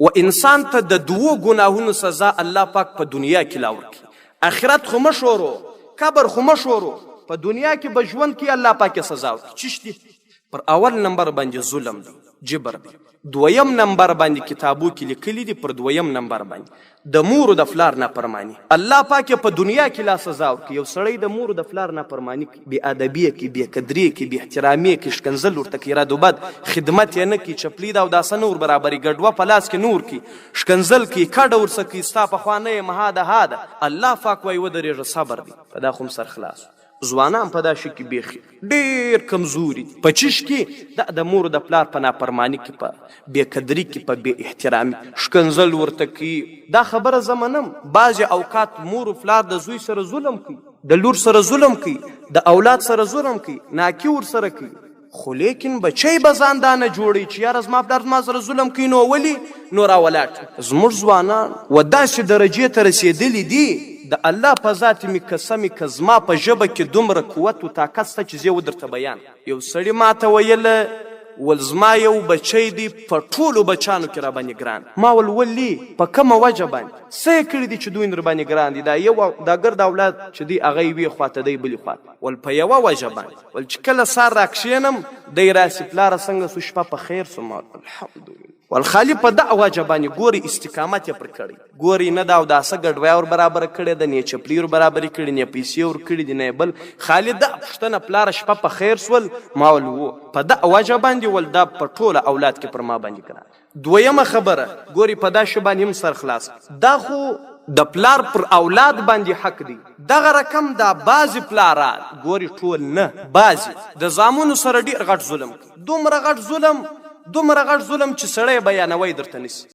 و انسان ته د دوو ګناهونو سزا الله پاک په دنیا کې لا ورکړي. آخرت خو مه شورو، قبر خو مه شورو، په دنیا کې به ژوند کې الله پاک سزا ورکړي. چیش دي؟ پر اول نمبر باندې ظلم دی، جبر دی. دویم نمبر باندې کتابو کې لیکلي دي، پر دویم نمبر باندې د مور او د پلار نافرمانی. الله پاک په دنیا کې لا سزا ورکړي. یو سړی د مور او د پلار نافرمانی کوي، بې ادبي کوي، بې قدري کوي، بې احترامي کوي، شکنځل ورته کوي، راد و بد خدمت یې نه کوي، چپلي د اوداسه نه ور برابري، ګډوه په لاس کې نه ورکوي، شکنځل کوي، کډه ورسه کوي، ستا پخوا نه یې مهاده هاده. الله پاک وایي ودرېږه، صبر دی. په دا خو هم سر خلاص. ځوانان په دا شي کې بیخي ډېر کمزوري دي. په چیش کې د مور د پلار په نافرماني کې، په بې قدري کې، په بې احترامي، شکنځل ورته کوي. دا خبره زه منم. بعضې اوقات مور و پلار د زوی سره ظلم کوي، د لور سره ظلم کوي، د اولاد سره ظلم کوي، ناکي ورسره کوي. خو لیکن بچی به ځان دا نه جوړوي چې یاره زما پلار زما سره ظلم کوي، نو ولې نو راولاړ. زموږ ځوانان و داسې درجې ته رسېدلي دي، د الله په ذات مې قسم که زما په ژبه کې دومره قوت و طاقت شته چې زه ودرته بیان. یو سړي ماته ویله ول زما یو بچی دی په ټولو بچانو کې را باندې ګران. ما ول ولې په کومه وجه باندې څه یې کړي دي چې دوی در باندې ګران دي؟ دا یو دا ګرد اولاد چې دی هغه یې وي خواته دی بلې خواته. ول په یوه وجه باندې ول چې کله سار راکښېنم دی راسي پلاره څنګه سو شپه په خیر سو. ما الحمدلله. ول خالي په دغه وجه باندې ګوري استقامت یې پر کړی، ګوري نه دا اوداسه ګډویا ور برابره کړې ده، نه یې چپلي ور برابرې کړي، نه یې پیسې ور کړي دي، نه یې بل. خالي دا پوښتنه پلاره شپه په خیر سول؟ ما ول و په دغه وجه باندې ول دا په ټوله اولاد کې پر ما باندې کړه. دویمه خبره ګوري په دا شی باندې هم سر خلاص. دا خو د پلار پر اولاد باندې حق دی. دغه رقم دا بعضې پلاران ګوري ټول نه، بعضې د زامنو سره ډېر غټ ظلم، دومره غټ ظلم چې سړی بیانوی درته نشي.